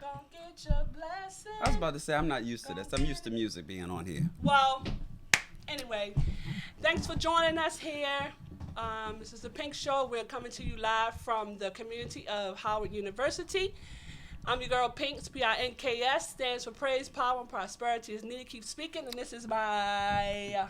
Gonna get your blessing. I was about to say I'm not used to this. I'm used to music being on here. Well, anyway, thanks for joining us here. This is the Pink Show. We're coming to you live from the community of Howard University. I'm your girl Pinks, P-I-N-K-S, stands for Praise, Power, and Prosperity. Is Nita keeps speaking, and this is my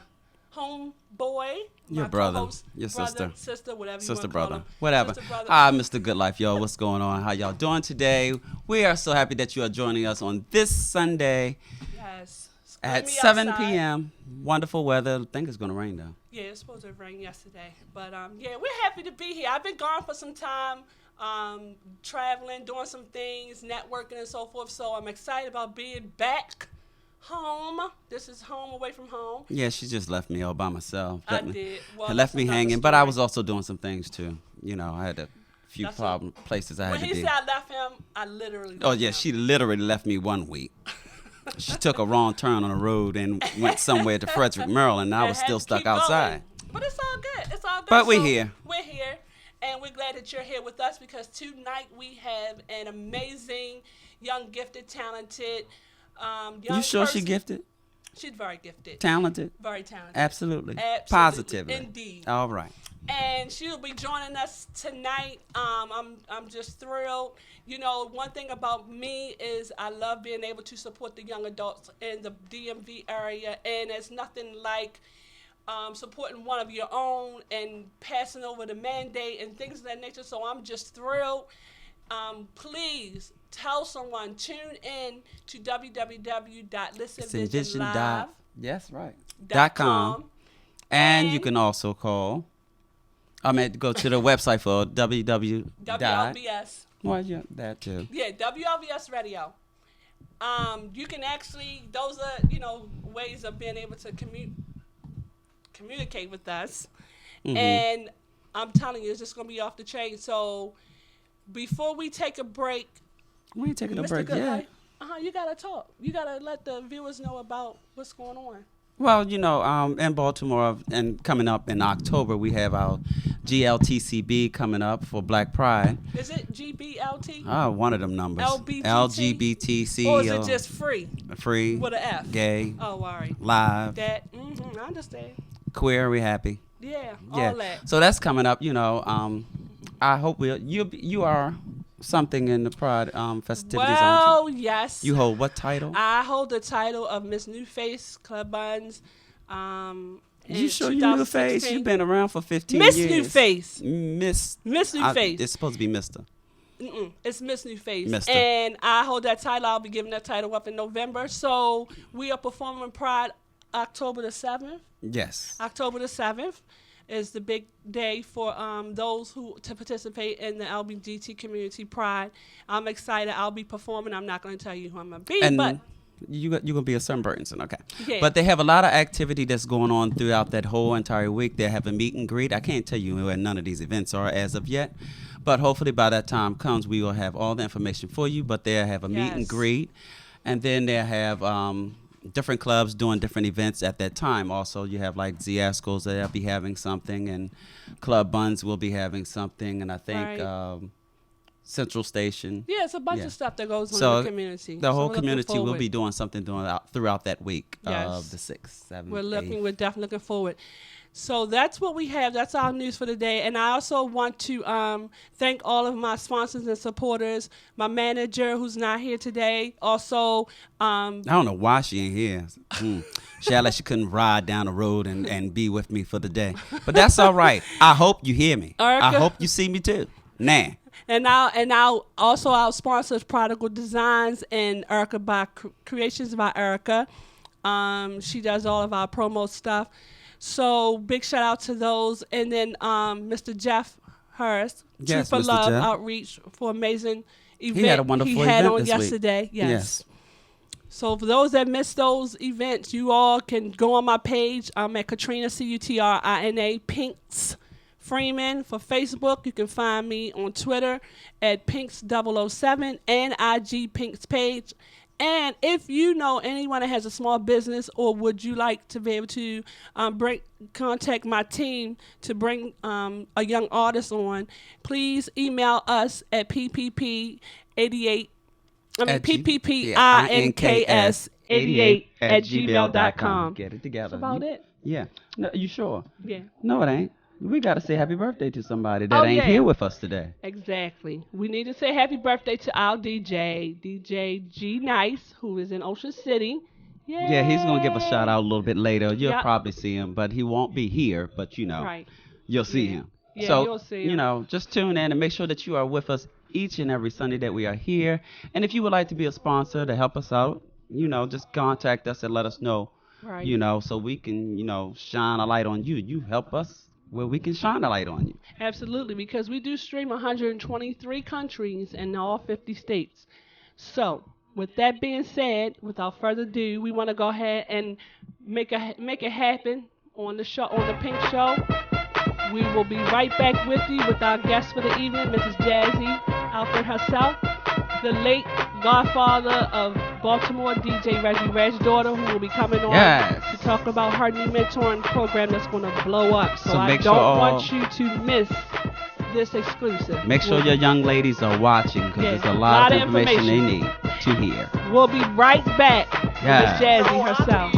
homeboy, Your my brother, co-host, your sister, whatever sister, you want brother, to call him. whatever. Sister, brother. Hi, Mr. Good Life, yo. What's going on? How y'all doing today? We are so happy that you are joining us on this Sunday Yes. at Gloomy 7 outside. p.m. Wonderful weather. I think it's going to rain, though. Yeah, it's supposed to have rained yesterday. But, yeah, we're happy to be here. I've been gone for some time, traveling, doing some things, networking and so forth. So I'm excited about being back home. This is home away from home. Yeah, she just left me all by myself. I did. Well, Left that's me another hanging, but I story. was also doing some things, too. You know, I had a few That's places I had When to he be. said I left him, I literally Oh, left yeah, him. she literally left me 1 week. She took a wrong turn on the road and went somewhere to Frederick, Maryland, and I And was had still to stuck keep going. outside. But it's all good. It's all good. But we're So, here. We're here. And we're glad that you're here with us because tonight we have an amazing, young, gifted, talented, young You sure she person. gifted? She's very gifted. Talented? Very talented. Absolutely. Absolutely. Positively. Indeed. All right. And she'll be joining us tonight. I'm just thrilled. You know, one thing about me is I love being able to support the young adults in the DMV area, and it's nothing like supporting one of your own and passing over the mandate and things of that nature. So I'm just thrilled. Please tell someone, tune in to www.listenvisionlive.com. Yes, right. .com. And you can also call. Go to the website for www. WLBS. Well, yeah, that too. Yeah, WLBS Radio. You can actually, those are, ways of being able to communicate with us. Mhm. And I'm telling you, it's just going to be off the chain. So before we take a break, We ain't taking a Mr. break yet. Goodlife, you got to talk. You got to let the viewers know about what's going on. Well, in Baltimore and coming up in October, we have our GLTCB coming up for Black Pride. Is it GBLT? One of them numbers. LBGT? LGBTC. Or is it just free free? with an F? Gay. Oh, all right. Live. I understand. Queer. We happy. Yeah, Yeah. all that. So that's coming up. I hope you are something in the Pride festivities. Aren't Well, yes. you? You hold what title? I hold the title of Miss New Face Club Buns. You sure you New Face? You've been around for 15 Miss years. New Face. Miss Miss New Face. It's supposed to be Mister. It's Miss New Face. Mister. And I hold that title. I'll be giving that title up in November. So we are performing Pride October the 7th. Yes. October the 7th is the big day for those who to participate in the LBGT community Pride. I'm excited. I'll be performing. I'm not going to tell you who I'm going to be, And but you're going to be a sunburns, okay. Yeah. But they have a lot of activity that's going on throughout that whole entire week. They have a meet and greet. I can't tell you where none of these events are as of yet. But hopefully by that time comes, we will have all the information for you. But they'll have a meet and Yes. greet. And then they'll have different clubs doing different events at that time. Also, you have like Ziasco's, they'll be having something. And Club Buns will be having something. And I think Right. Central Station. yeah, it's a bunch Yeah. of stuff that goes on So in the community. The So whole we're looking community will forward. be doing something throughout that week Yes. of the 6th, 7th, We're 8th. definitely looking forward. So that's what we have. That's our news for the day. And I also want to thank all of my sponsors and supporters. My manager, who's not here today. Also, I don't know why she ain't here. She act like she couldn't ride down the road and be with me for the day. But that's all right. I hope you hear me. Erica. I hope you see me too. Nah. and now also our sponsors, Prodigal Designs and Erica by Creations by Erica. She does all of our promo stuff. So big shout out to those. And then Mr. Jeff Hurst, Yes, True for Mr. Love Jeff. Outreach for amazing event had a wonderful he had event on this week. yesterday. Yes. Yes. So for those that missed those events, you all can go on my page. I'm at Katrina, Cutrina, Pinks Freeman for Facebook. You can find me on Twitter at Pinks007 and IG Pinks page. And if you know anyone that has a small business or would you like to be able to contact my team to bring a young artist on, please email us at ppp88 I mean, At G- PPPINKS88@gmail.com. Get it together. That's about it. Yeah. No, you sure? Yeah. No, it ain't. We got to say happy birthday to somebody that ain't yeah. here with us today. Exactly. We need to say happy birthday to our DJ G Nice, who is in Ocean City. Yeah, he's going to give a shout out a little bit later. You'll Yep. probably see him, but he won't be here. But, Right. you'll see Yeah. him. Yeah, So, you'll see him. just tune in and make sure that you are with us each and every Sunday that we are here. And if you would like to be a sponsor to help us out, just contact us and let us know, Right. so we can, shine a light on you. You help us where we can shine a light on you. Absolutely, because we do stream 123 countries in all 50 states. So, with that being said, without further ado, we want to go ahead and make it happen on the show, on the Pink Show. We will be right back with you with our guest for the evening, Mrs. Jazzy Alfred herself, the late godfather of Baltimore, DJ Reggie Reg's daughter, who will be coming on Yes. to talk about her new mentoring program that's going to blow up. So I make don't sure want you to miss this exclusive. Make sure your young ladies are watching because Yeah, there's a lot of information they information. need to hear. We'll be right back Yes. with Jazzy herself.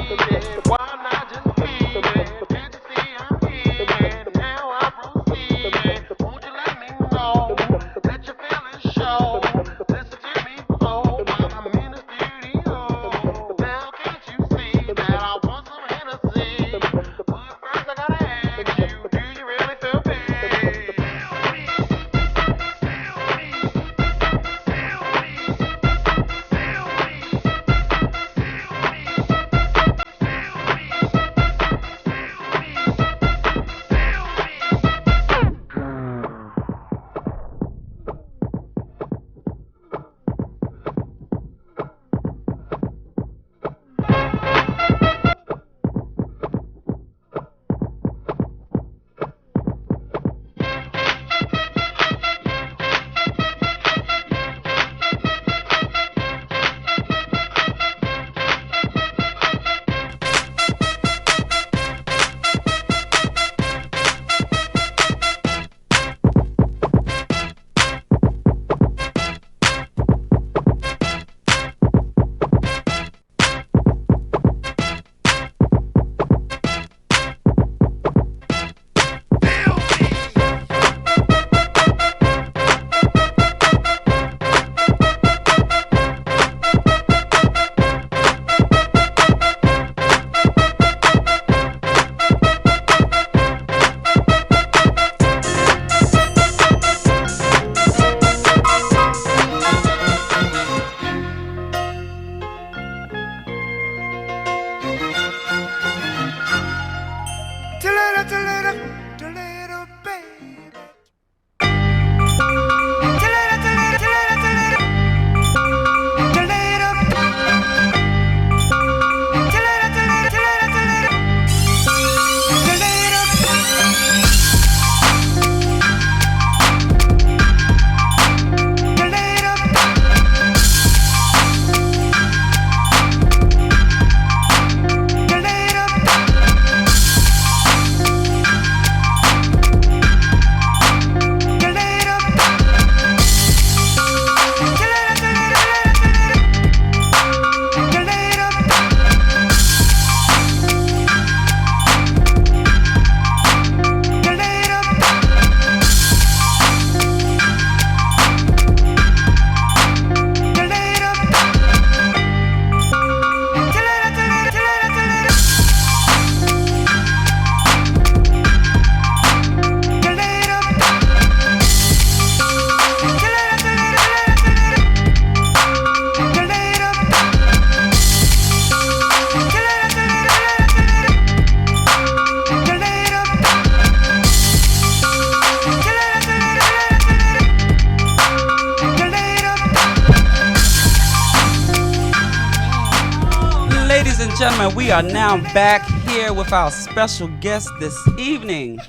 Gentlemen, we are now back here with our special guest this evening.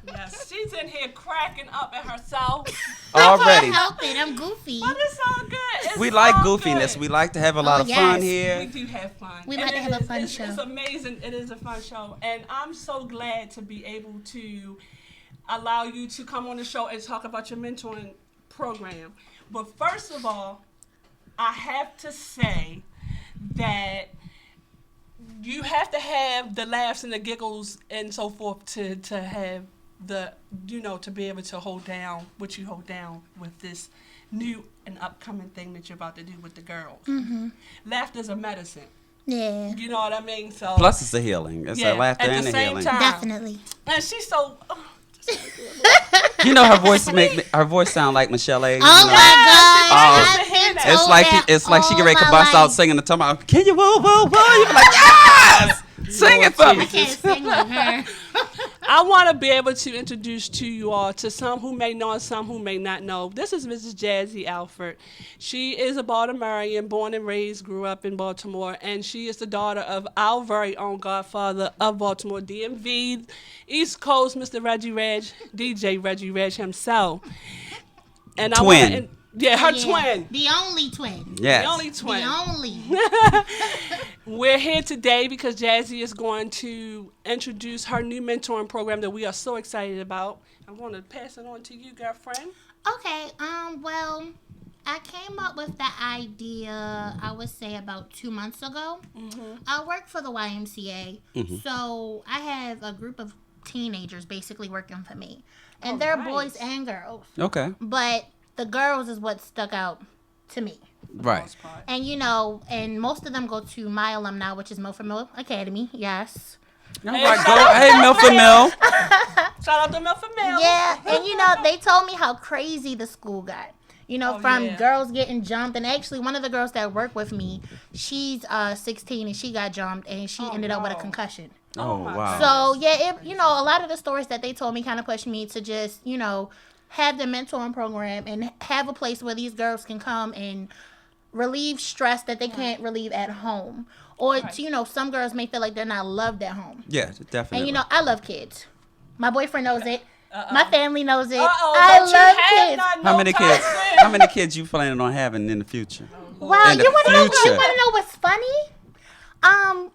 Yes, she's in here cracking up at herself. Already. I'm helping. I'm goofy. But it's all good. It's We like all goofiness. good. We like to have a lot of fun yes. here. We do have fun. We And like to it have a is- fun it's, show. It's amazing. It is a fun show. And I'm so glad to be able to allow you to come on the show and talk about your mentoring program. But first of all, I have to say that you have to have the laughs and the giggles and so forth to have to be able to hold down what you hold down with this new and upcoming thing that you're about to do with the girls. Mm-hmm. Laughter's a medicine. Yeah. You know what I mean? So Plus, it's a healing. It's a laughter at and the a same healing. time. Definitely. And she's so. You know, her voice sound like Michelle A. Oh my God! Oh. I've been It's told like that it's like she all get ready to my bust life. out singing the time. Can you woo woo woo? You're like, yes, sing it for me. I can't sing like her. I want to be able to introduce to you all to some who may know and some who may not know. This is Mrs. Jazzy Alford. She is a Baltimorean, born and raised, grew up in Baltimore, and she is the daughter of our very own godfather of Baltimore, DMV, East Coast, Mr. Reggie Reg, DJ Reggie Reg himself. And Twin. Her Yeah. twin. The only twin. Yes. The only twin. The only. We're here today because Jazzy is going to introduce her new mentoring program that we are so excited about. I'm going to pass it on to you, girlfriend. Okay. Well, I came up with the idea, I would say about 2 months ago. Mm-hmm. I work for the YMCA, so I have a group of teenagers basically working for me, and they're nice. boys and girls. Okay. But the girls is what stuck out to me. Right. And and most of them go to my alumni, which is Milford Mill Academy. Yes. All right, go. Hey, Milford Mill. Shout out to Milford Mill. Yeah, and they told me how crazy the school got. From yeah. girls getting jumped, and actually one of the girls that work with me, she's 16 and she got jumped and she ended up with a wow. concussion. Oh my wow. So yeah, a lot of the stories that they told me kind of pushed me to just have the mentoring program and have a place where these girls can come and relieve stress that they can't relieve at home. Or, some girls may feel like they're not loved at home. Yeah, definitely. And, I love kids. My boyfriend knows it. My family knows it. Uh-oh, I don't you love have kids. not How no many time kids? soon. How many kids you planning on having in the future? Wow, In the you want to future. know what's funny?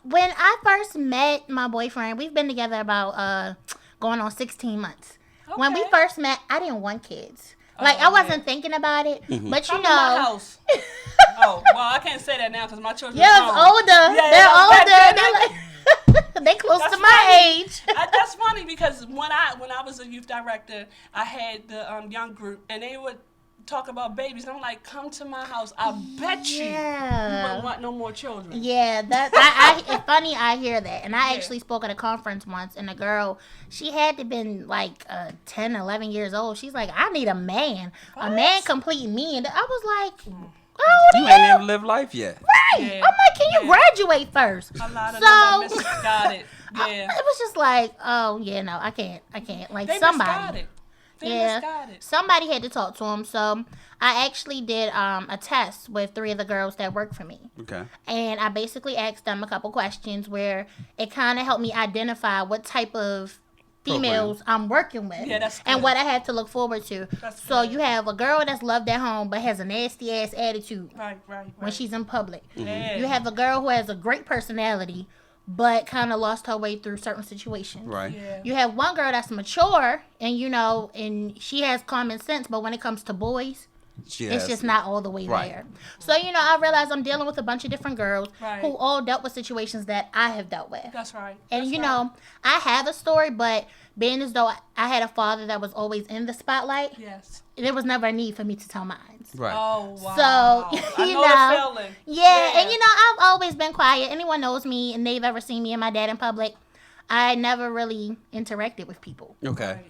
When I first met my boyfriend, we've been together about going on 16 months. When we Okay. first met, I didn't want kids. Like, I wasn't thinking about it, but Come to my house. Oh, well, I can't say that now because my children yeah, are it's grown. older. Yeah, They're back older. then, They're like, they close That's to my funny. age. That's funny because when I was a youth director, I had the young group, and they would talk about babies. And I'm like, come to my house. I bet you wouldn't want no more children. Yeah, it's funny. I hear that, and I actually spoke at a conference once, and a girl, she had to been like 10, 11 years old. She's like, I need a man. A man complete me, and I was like, how You old ain't are even you? lived life yet. Right. Yeah. I'm like, can you graduate first? A lot of So- them got it. Yeah. It was just like, oh yeah, no, I can't. Like They somebody. misgot it. They Yeah, misgot it. somebody had to talk to him. So I actually did a test with 3 of the girls that work for me. Okay. And I basically asked them a couple questions where it kind of helped me identify what type of females I'm working with Yeah, that's and good. what I have to look forward to. That's So good. you have a girl that's loved at home but has a nasty ass attitude Right. when she's in public. Yeah. You have a girl who has a great personality but kind of lost her way through certain situations. Right. Yeah. You have one girl that's mature and and she has common sense, but when it comes to boys, it's just not all the way Right. there. So, I realize I'm dealing with a bunch of different girls Right. who all dealt with situations that I have dealt with. That's right. And, That's I have a story, but being as though I had a father that was always in the spotlight, Yes. there was never a need for me to tell mine. Right. Oh, wow. So, I you know know, the feeling. Yeah, and I've always been quiet. Anyone knows me and they've ever seen me and my dad in public. I never really interacted with people. Okay.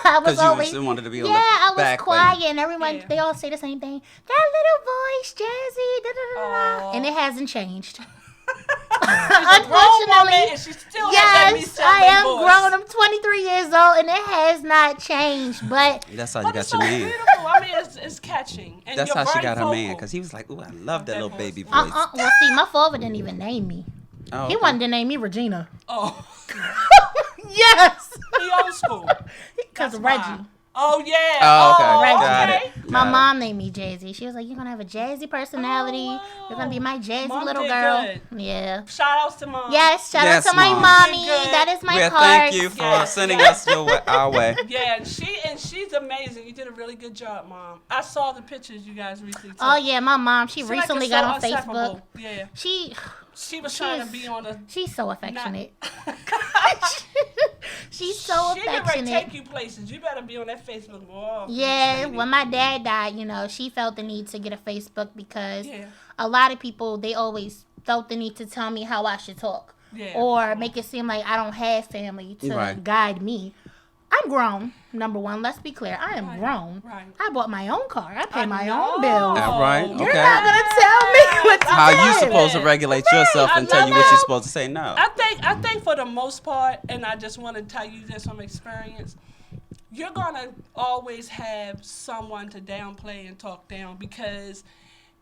I was Because you always just wanted to be on yeah, the I was back quiet, lane. and everyone Yeah. they all say the same thing. That little voice, Jazzy, da, da, da, da. Aw. And it hasn't changed. Grown woman, and she still has that yes, Michelle I am voice. grown. I'm 23 years old, and it has not changed. But That's how you But got it's your so man. beautiful. I mean, it's catching. And That's you're how she very got her man. vocal. Because he was like, ooh, I love that That little voice. baby voice. well, see, my father didn't even name me. Oh, He okay. wanted to name me Regina. Oh, Yes, he old school. because That's Reggie. why. Oh yeah. Oh, okay. Got it. My Got it. mom named me Jazzy. She was like, "You're gonna have a jazzy personality. Oh, You're gonna be my jazzy Mom little did girl." good. Yeah. Shout outs to mom. Yes. Shout Yes, out to my Mom. mommy. Good. That is my Well, heart. thank you for Yeah. sending us our way. Yeah, and she's amazing. You did a really good job, Mom. I saw the pictures you guys recently took. Oh yeah, my mom. She Seemed like recently it's got so on inseparable. Facebook. Yeah, She was trying to be on a. she's so affectionate. She's so She can affectionate. take you places. You better be on that Facebook more. often, Yeah, lady. when my dad died, she felt the need to get a Facebook because Yeah. a lot of people, they always felt the need to tell me how I should talk. Yeah. Or make it seem like I don't have family to Right. guide me. I'm grown, number one. Let's be clear. I am Right, grown. right. I bought my own car. I pay I my know. own bills. All right. You're Okay. not going to tell me what to How do. you supposed to regulate yourself I and tell you what love you're it. supposed to say? No. I think for the most part, and I just want to tell you this from experience, you're gonna always have someone to downplay and talk down because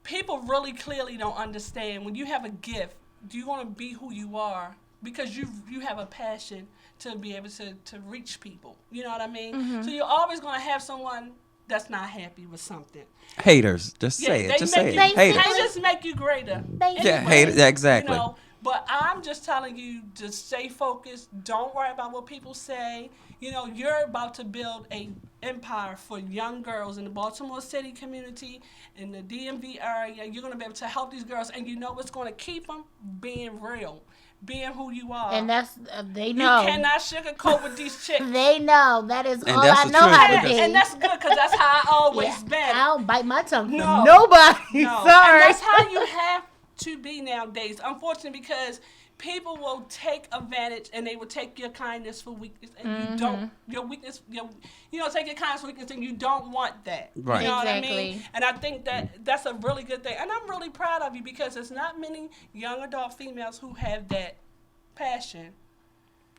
people really clearly don't understand when you have a gift, you're gonna be who you are because you have a passion to be able to reach people. You know what I mean? Mm-hmm. So you're always gonna have someone that's not happy with something. Haters. Just say they it. Just make say you, it. Haters. They just make you greater. Basically. Yeah, haters. Yeah, exactly. You know, but I'm just telling you to stay focused. Don't worry about what people say. You know, you're about to build a empire for young girls in the Baltimore City community, in the DMV area. You're going to be able to help these girls, and you know what's going to keep them? Being real, being who you are. And that's, they you know. cannot sugarcoat with these chicks. They know. That is And all that's I the know truth, how to because- be. And that's good because that's how I always Yeah, been. I don't bite my tongue for No. nobody. No. Sorry. And that's how you have to be nowadays. Unfortunately, because people will take advantage and they will take your kindness for weakness, and you don't. Your weakness, take your kindness for weakness, and you don't want that. Right. You know what I Exactly. mean? And I think that's a really good thing, and I'm really proud of you because there's not many young adult females who have that passion.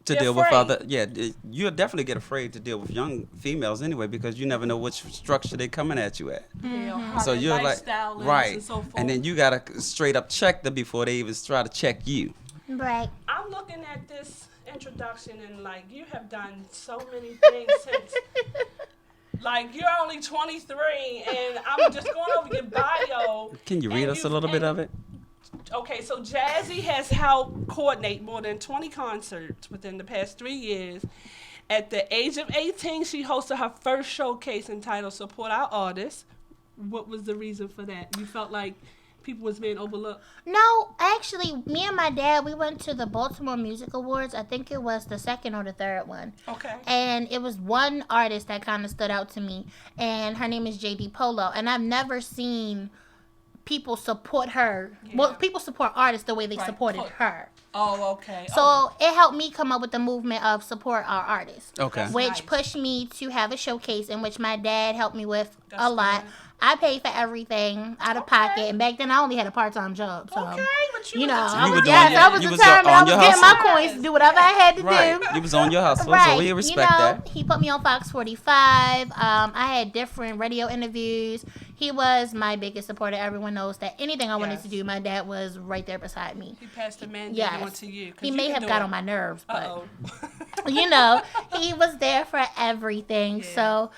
To They're deal with afraid. other, you'll definitely get afraid to deal with young females anyway because you never know which structure they coming at you at. How So their you're like, lifestyle is right, and so forth. and then you gotta straight up check them before they even try to check you. Right. I'm looking at this introduction and like you have done so many things since. Like you're only 23 and I'm just going over your bio. Can you read and us a little bit of it? Okay, so Jazzy has helped coordinate more than 20 concerts within the past 3 years. At the age of 18, she hosted her first showcase entitled Support Our Artists. What was the reason for that? You felt like people was being overlooked? No, actually, me and my dad, we went to the Baltimore Music Awards. I think it was the second or the third one. Okay. And it was one artist that kind of stood out to me. And her name is JD Polo. And I've never seen people support her. Yeah. Well, people support artists the way they Right. supported her. Oh, okay. So it helped me come up with the movement of support our artists. Okay. That's Which nice. pushed me to have a showcase in which my dad helped me with That's a lot. good. I paid for everything out of Okay. pocket, and back then I only had a part-time job. So, Okay, but you you was know, a I You was, were yes, doing I your- was you was determined. on I was your getting my hustle. coins to do whatever I had to Right, do. you was on your hustle, Right. so we respect that. He put me on Fox 45. I had different radio interviews. He was my biggest supporter. Everyone knows that anything I wanted Yes. to do, my dad was right there beside me. He passed the mandate Yes. on to you. 'cause He you may can have do got it. on my nerves, but Uh-oh. he was there for everything. Yeah. So,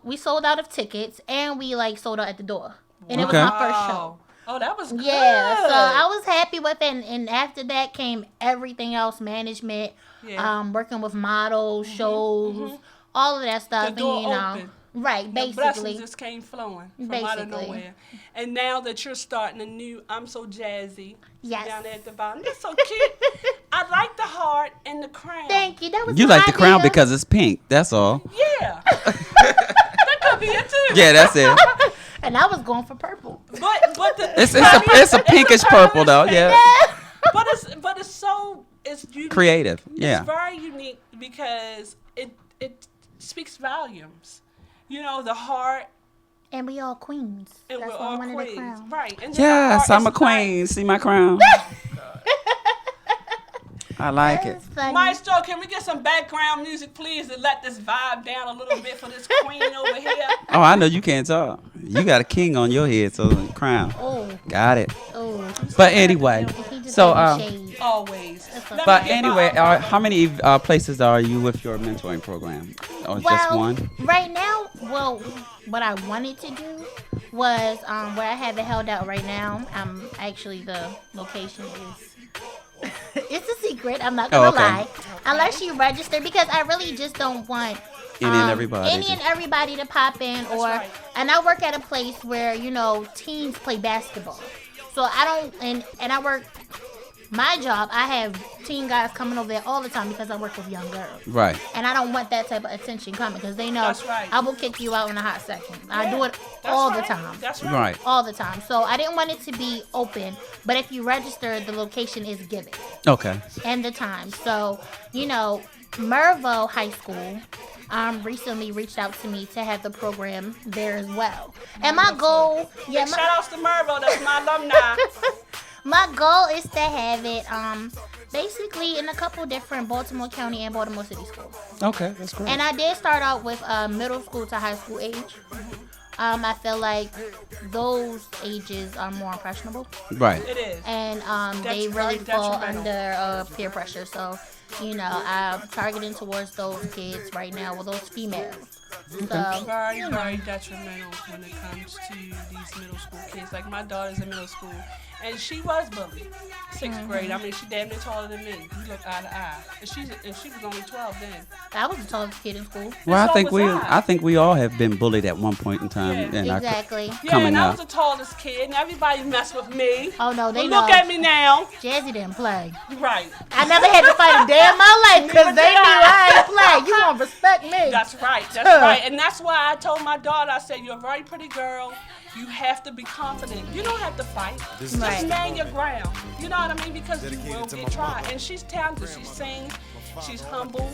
we sold out of tickets, and we sold out at the door, and it was Okay. my first show. Wow. Oh, that was good. Yeah, so I was happy with it, and after that came everything else, management, Yeah. working with models, shows, all of that stuff, The door and opened. right, The basically. blessings just came flowing from out of Basically. nowhere. And now that you're starting a new I'm So Jazzy Yes. down there at the bottom. That's so cute. I like the heart and the crown. Thank you. That was You my like the crown idea. because it's pink. That's all. Yeah. That could be it too. Yeah, that's it. And I was going for purple. But the It's a pinkish purple though. Yeah, but it's so it's unique. creative. It's Yeah. very unique because it speaks volumes. You know, the heart And we all queens. and That's we're why I all wanted a queens. crown. Right. And then the Yes, heart I'm a is queen. See my crown. I like it. That's funny. Maestro, can we get some background music, please, to let this vibe down a little bit for this queen over here? Oh, I know you can't talk. You got a king on your head, so crown. Oh, Got it. oh. But anyway, He just So, shade. Always. Let but me get anyway, my- how many places are you with your mentoring program? Or just one? Right now, what I wanted to do was where I have it held out right now. Actually, the location is it's a secret. I'm not gonna okay. lie, unless you register, because I really just don't want Any and everybody. any and everybody to pop in. right. And I work at a place where teens play basketball, so I don't and I work. My job, I have teen guys coming over there all the time because I work with young girls. Right. And I don't want that type of attention coming because they know That's right. I will kick you out in a hot second. I do it That's all right. the time. That's right. Right. All the time. So I didn't want it to be open, but if you register, the location is given Okay. and the time. So, Mervo High School recently reached out to me to have the program there as well. And my goal, Big shout outs to Mervo. That's my alumni. my goal is to have it basically in a couple different Baltimore County and Baltimore City schools. Okay, that's great. And I did start out with middle school to high school age. I feel like those ages are more impressionable, Right. It is. and very they really fall detrimental. under peer pressure. So, I'm targeting towards those kids right now, with those females. So, Very, very detrimental when it comes to these middle school kids. Like my daughter's in middle school, and she was bullied. 6th grade. I mean, she damn near taller than me. We look eye to eye. And she was only 12 then. I was the tallest kid in school. Well, So I think was I. I think we all have been bullied at one point in time. Yeah. in our Exactly. Yeah, coming and I up. was the tallest kid, and everybody messed with me. Oh no, they But know. look at me now. Jazzy didn't play. Right. I never had to fight a day in my life because they knew I ain't play. You gonna respect me? That's right. That's right. And that's why I told my daughter, I said, you're a very pretty girl. You have to be confident. You don't have to fight. Just Right. stand your ground. You know what I mean? Because you will get tried. And she's talented. She sings. She's humble.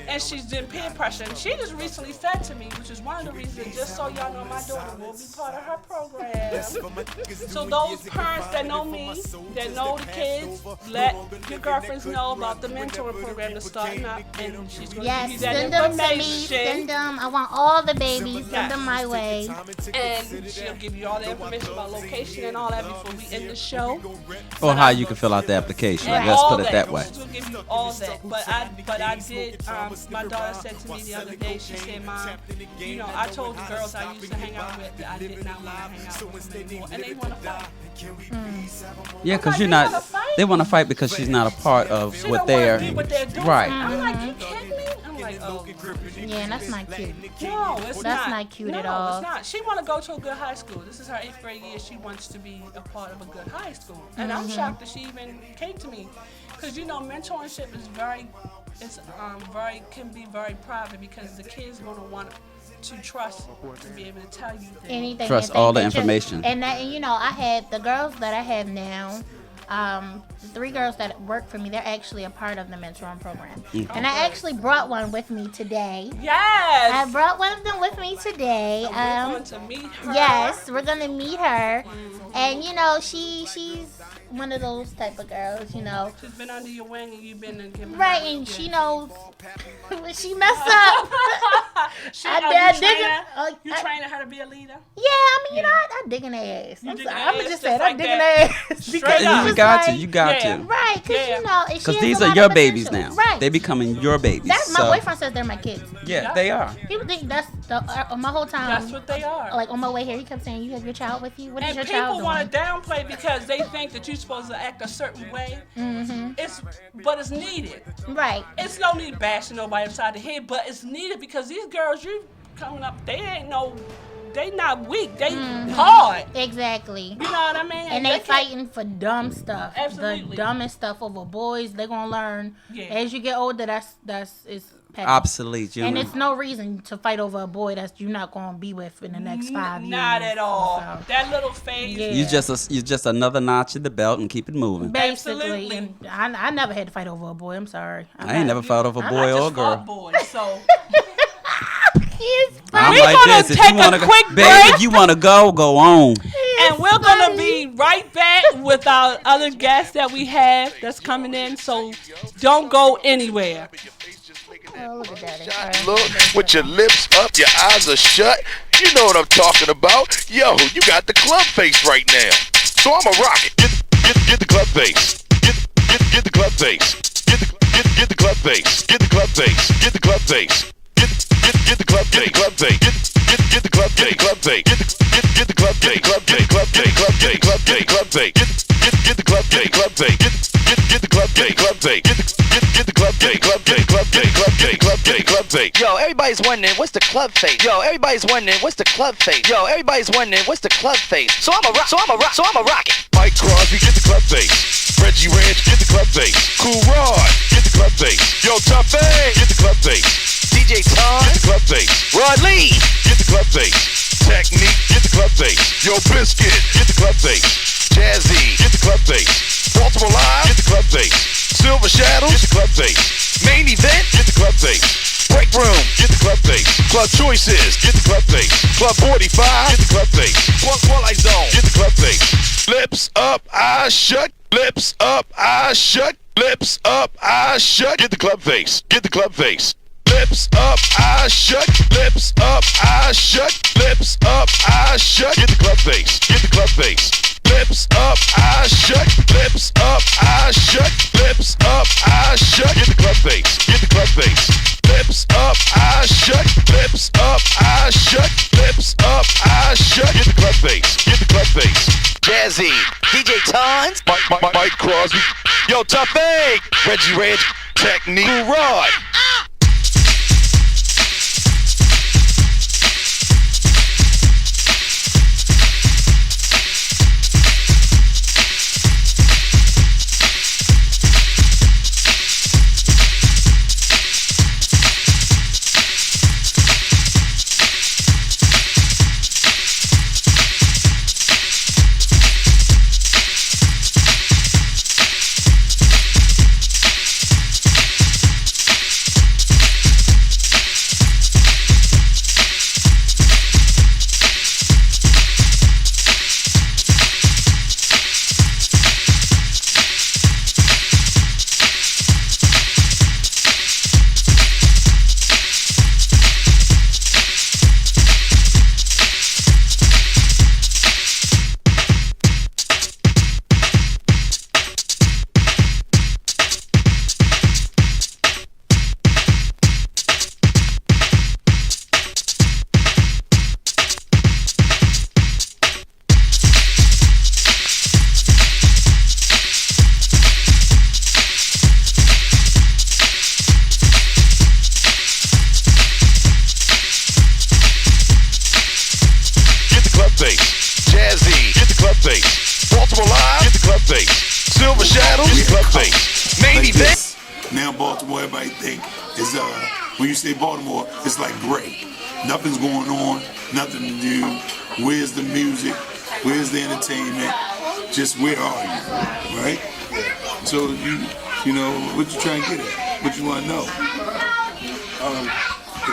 And she's in peer pressure. And she just recently said to me, which is one of the reasons, just so y'all know, my daughter will be part of her program. So those parents that know me, that know the kids, let your girlfriends know about the mentoring program that's starting up. And she's going to give you Yes, that send them to me. information. Send them. I want all the babies. Send Yes. them my way. And she'll give you all the information about location and all that before we end the show. Or how you can fill out the application. And Let's all put it that way. She'll give you all that. But I did. My daughter said to me the other day. She said, "Mom, I told the girls I used to hang out with that I did not want to hang out with them anymore, and they want to fight. Yeah, because like, you're they not. wanna fight? They want to fight because she's not a part of She what don't they're. want to do what they're doing. Right. I'm like, you kidding me? I'm like, oh. Yeah, and that's not cute. No, it's That's not cute no, at all. It's not. She want to go to a good high school. This is her 8th grade year. She wants to be a part of a good high school. And I'm shocked that she even came to me. Because, mentorship is can be very private because the kids going to want to trust to be able to tell you things. Anything. Trust and all the think that you're- information. And I had the girls that I have now. The 3 girls that work for me, they're actually a part of the mentoring program. And I actually brought one with me today. Yes! I brought one of them with me today. We're going to meet her. Yes, we're gonna meet her, and she's one of those type of girls, She's been under your wing and you've been giving right? her And gifts. she knows when she mess up. You training her to be a leader? Yeah, I mean, I digging their ass. You I'm digging sorry, their I'm ass just just saying, like I'm digging that. their ass Straight because up. it's You just got like, to. You got Yeah. to. right? Because Yeah. and she Because has these a are lot your of babies potential. now. Right? They becoming your babies. That's so, my boyfriend says they're my kids. Yeah, they are. People think that's my whole time. That's what they are. Like on my way here, he kept saying, "You have your child with you. What is And your people child want doing?" to downplay because they think that you're supposed to act a certain way. But it's needed. Right. It's no need bashing nobody upside the head, but it's needed because these girls you coming up, they not weak. They hard. Exactly. You know what I mean? And they can't- fighting for dumb stuff. Absolutely. The dumbest stuff over boys. They're gonna learn Yeah. as you get older. That's is petty. Obsolete. You And know. it's no reason to fight over a boy that you're not gonna be with in the next 5 years. Not at all. So, That little phase. Yeah. You're just another notch in the belt and keep it moving. basically, Absolutely. and I never had to fight over a boy. I'm sorry. I ain't never fought over a boy I or a just fought girl. boys, so He's I'm We like gonna this. If take you wanna a go, quick babe, break. if you want to go on. and we're gonna be right back with our other guests that we have that's coming in. So don't go anywhere. Oh, look at daddy. All right. Look, with your lips up, your eyes are shut. You know what I'm talking about. Yo, you got the club face right now. So I'ma rock it. Get the club face. Get face. Get the club face. Get the club face. Get the club face. Get the club face. Club face. Get the club face. Club face. Get the club face. Club face. Club face. Club face. Club face. Club face. Get the club face. Club face. Get the club face. Club face. Get the club face. Club face. Club face. Club face. Club face. Club face. Yo, everybody's wondering what's the club face. Yo, everybody's wondering what's the club face. Yo, everybody's wondering what's the club face. So I'm a rock it. Mike Crosby, get the club face. Reggie Ranch, get the club face. Cool Rod, get the club face. Yo, Tough A, get the club face. DJ Tom, Get the club face. Rod Lee, Get the club face. Technique, get the club face. Yo, Biscuit, get the club face. Jazzy, get the club face. Baltimore Live, get the club face. Silver Shadows, get the club face. Main Event, get the club face. Break Room, get the club face. Club Choices, get the club face. Club 45, get the club face. Twilight Zone, get the club face. Lips up, eyes shut. Lips up, eyes shut. Lips up, eyes shut. Get the club face. Get the club face. Lips up, eyes shut. Lips up, eyes shut. Lips up, eyes shut. Get the club face. Get the club face. Lips up, eyes shut. Lips up, eyes shut. Lips up, eyes shut. Get the club face. Get the club face. Lips up, eyes shut. Lips up, eyes shut. Lips up, eyes shut. Get the club face. Get the club face. Jazzy, DJ Tons, Mike Crosby. Yo, Tough A. Reggie Ranch. Technique. Cool Rod. Jazzy, get the club face. Baltimore Live, get the club face. Silver Shadows, get the club face. Main like Event. This. Now Baltimore, everybody think is when you say Baltimore, it's like gray. Nothing's going on, nothing to do. Where's the music? Where's the entertainment? Just where are you, right? So you know what you trying to get at? What you want to know?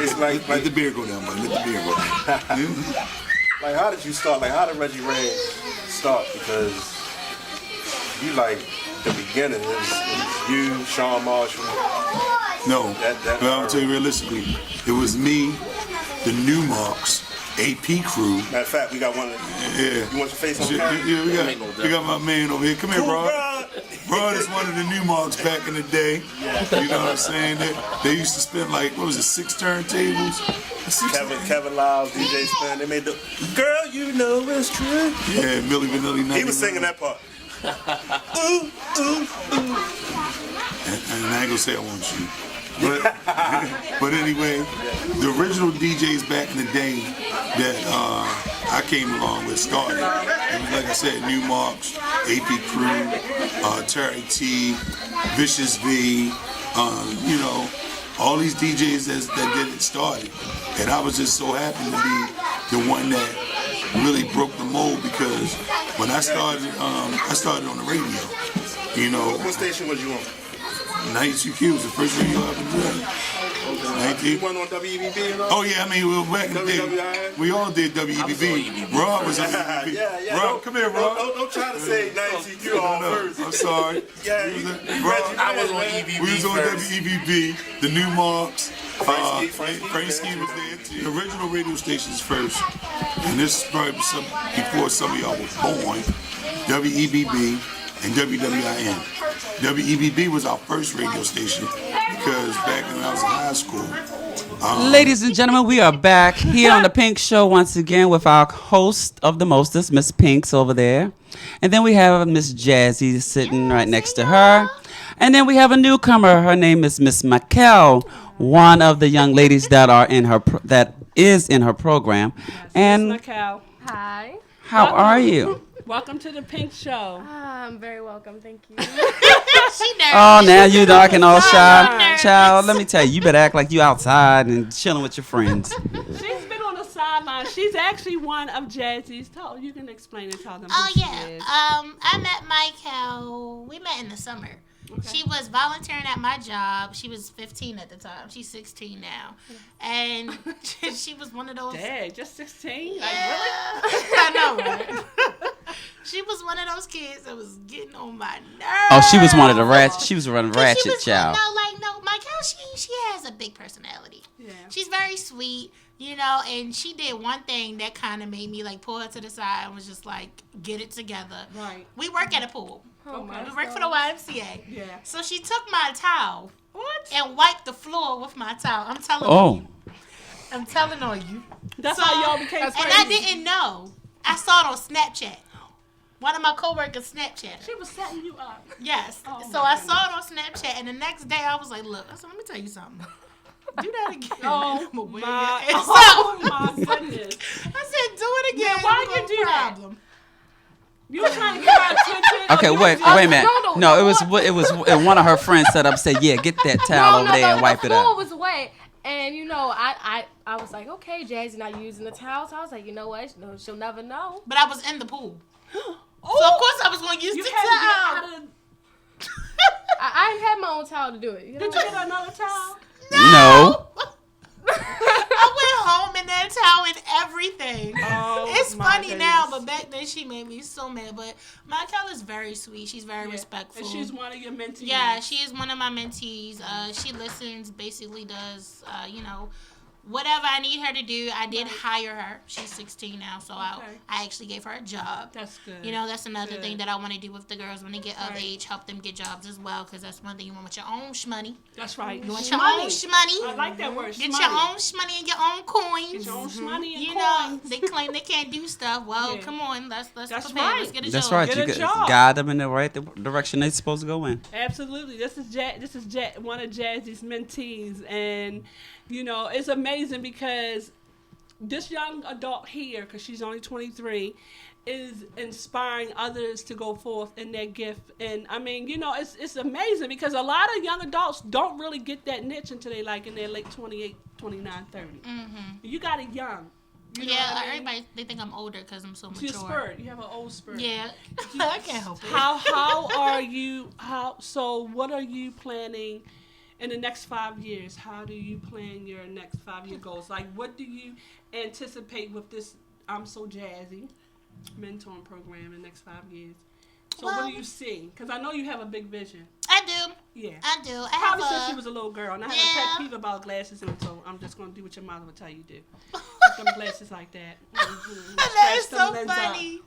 It's like Let the beer go down, buddy. Let the beer go down. Like, how did you start? Like, how did Reggie Ranch start? Because you like the beginning. It was you, Sean Marshall. No, but I'll tell you realistically, it was me, the New Marks, AP crew. Matter of fact, we got one. Yeah. You want your face on Yeah, camera? we got my man over here. Come here, Rod. Rod is one of the New Marks back in the day. You know what I'm saying? They used to spend like, what was it, 6 turntables? Kevin Lyles, DJ Spin. They made the girl, you know it's true. Yeah, Milli Vanilli 99. He was singing that part. Ooh, ooh, ooh. And I ain't gonna say I want you. But anyway, the original DJs back in the day that I came along with started. It was, like I said, New Marks, AP Crew, Terry T, Vicious V, you know, all these DJs that did it started. And I was just so happy to be the one that really broke the mold, because when I started on the radio, you know. What station was you on? 92Q was the first radio I ever did. You went on WEBB and all? Oh yeah, I mean, we were back in the day. WWIN? We all did WEBB. Rod was on WEBB. Yeah. Rod, come here, Rod. Don't try to say 92Q all first. I'm sorry. Yeah, Rod, I was on EBB. we was on first. WEBB, the New Marks. Frankie Ski was there too. The original radio stations first, and this is probably before some of y'all were born. WEBB and WWIN. WEBB was our first radio station because back when I was in high school. Ladies and gentlemen, we are back here on the Pink Show once again with our host of the mostest, Miss Pinks over there. And then we have Miss Jazzy sitting right next to her. And then we have a newcomer. Her name is Miss Mikel, one of the young ladies that are in her that is in her program. And Mikel. Hi. how are you? Welcome to the Pink Show. I'm very welcome. Thank you. She nervous. Oh, now you knocking all shy. nervous. Child, let me tell you, you better act like you outside and chilling with your friends. She's been on the sideline. She's actually one of Jazzy's. You can explain and tell them Oh who yeah. she is. I met Michael. We met in the summer. Okay. She was volunteering at my job. She was 15 at the time. She's 16 now, and she was one of those. Dang, just 16? Yeah. Like, really? I know, right? She was one of those kids that was getting on my nerves. Oh, she was one of the ratchet. She was running She ratchet, was, child. No, Michael, she has a big personality. Yeah. She's very sweet, and she did one thing that kind of made me like pull her to the side and was just like, get it together. Right. We work at a pool. Oh my We work for the YMCA. Yeah. So she took my towel What? and wiped the floor with my towel. I'm telling Oh. you. I'm telling on you. That's So- how y'all became And friends. I didn't know. I saw it on Snapchat. One of my coworkers Snapchat. She was setting you up. Yes. Oh, So my I saw it on Snapchat, and the next day I was like, "Look, I said, let me tell you something. Do that again." Oh, I'ma wear my, your ass oh out. my goodness. I said, "Do it again." Yeah, why no you do that? problem. You were trying to get her attention. Okay, or you wait was just- a minute. No, it was one of her friends set up. Said, "Yeah, get that towel over there and wipe it The floor out." was wet, and I was like, okay, Jazzy not using the towel, so I was like, you know what? She'll never know. But I was in the pool, Oh, so of course I was going to use you the had to towel. get out of. I didn't have my own towel to do it. Did you get another towel? No. I went home in that towel and everything. Oh, It's my funny now, goodness. but back then she made me so mad. But Michael is very sweet. She's very Yeah. respectful. And she's one of your mentees. Yeah, she is one of my mentees. She listens, basically does, whatever I need her to do. I did hire her. She's 16 now, so I actually gave her a job. That's good. That's another Good. thing that I want to do with the girls when they get of Right. age, help them get jobs as well, because that's one thing you want with your own shmoney. That's right. You want your own shmoney. I like that word. Get shmoney. your own shmoney and your own coins. Get your own shmoney and You know, coins. they claim they can't do stuff. Well, Yeah. come on, let's That's prepare. right. Let's get a That's job. right. Get You a job. guide them in the right direction they're supposed to go in. Absolutely. This is one of Jazzy's mentees, and it's amazing because this young adult here, because she's only 23, is inspiring others to go forth in their gift. And I mean, it's amazing because a lot of young adults don't really get that niche until they like in their late 28, 29, 30. You got it young. You know Yeah, what I mean? everybody they think I'm older because I'm so You're mature. spirit. You have an old spirit. Yeah, I can't help it. How are you? What are you planning in the next 5 years? How do you plan your next 5-year goals? Like, what do you anticipate with this I'm So Jazzy mentoring program in the next 5 years? So what Well- do you see? Because I know you have a big vision. I do. Yeah. I do. I Probably have since a. you was a little girl. And I have a Yeah. pet peeve about glasses, and so I'm just going to do what your mother would tell you to do. Put them glasses like that. That is Scratch them so lenses out. funny.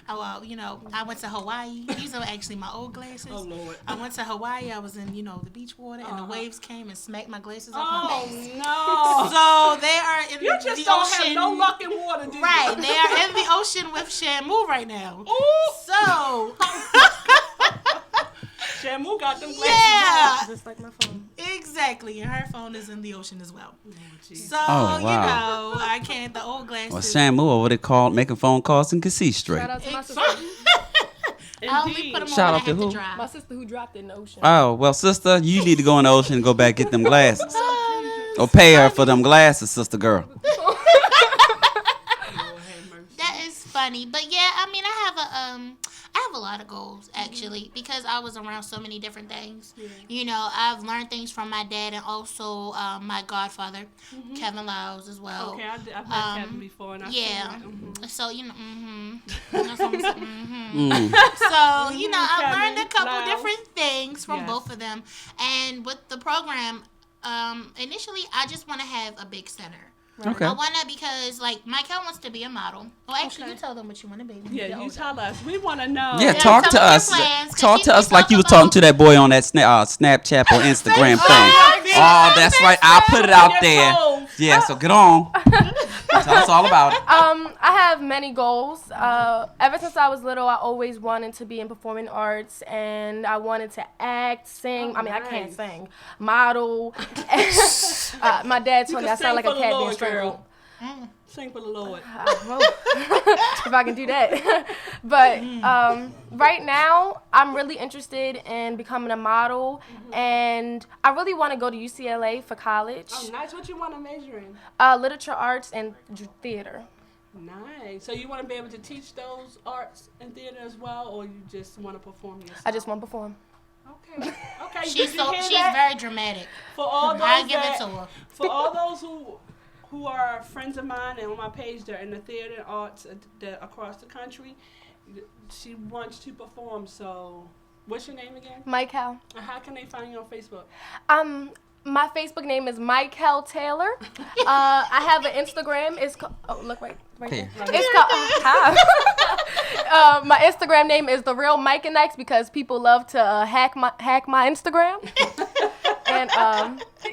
Oh, well, I went to Hawaii. These are actually my old glasses. Oh, Lord. I went to Hawaii. I was in, the beach water, and the waves came and smacked my glasses off my Oh, face. no. So they are in You the just ocean. don't have no luck in water, do you? Right, they are in the ocean with Shamu right now. Ooh. So, Shamu got them glasses yeah, Just like my phone. exactly. And her phone is in the ocean as well. So, Oh, wow. I can't, the old glasses. Well, Shamu over there making phone calls and can see straight. Shout out to my sister. I only Indeed. put them on Shout when I out to have to who? drive. My sister who dropped it in the ocean. Oh, well, sister, you need to go in the ocean and go back get them glasses. Oh, Or pay her for them glasses, sister girl. that is funny, but yeah, I mean, I have a lot of goals actually because I was around so many different things. I've learned things from my dad and also my godfather, Kevin Lyles, as well. Okay, I've met Kevin before, and I Yeah. feel So That's what I'm saying, So I've Kevin learned a couple Lyles. different things from Yes. both of them, and with the program, initially I just want to have a big center Okay. I wanna because like Michael wants to be a model. Well, actually, you tell them what you want to be. Yeah, you tell us. We want to know. Yeah, Yeah, talk tell to us your us. plans, 'cause Talk you- to you us like talk you were about- talking to that boy on that Snapchat or Instagram thing. Oh, that's right. I'll put it out there. Yeah, so get on. Tell us all about it. I have many goals. Ever since I was little, I always wanted to be in performing arts, and I wanted to act, sing. I mean, I can't nice. sing, model. My dad told me I sound like a cat being strangled. Sing for the Lord. If I can do that. But right now, I'm really interested in becoming a model, and I really want to go to UCLA for college. Oh, nice. What you want to major in? Literature, arts, and theater. Nice. So you want to be able to teach those arts and theater as well, or you just want to perform yourself? I just want to perform. Okay. Okay. She's did you hear she's that? very dramatic. For all those I give that, it to her. For all those who are friends of mine and on my page, they're in the theater and arts across the country. She wants to perform. So, what's your name again? Mike Hal. And how can they find you on Facebook? My Facebook name is Michael Taylor. I have an Instagram. It's called, look right Here. there. It's called. My Instagram name is The Real Mike and X because people love to hack my Instagram. And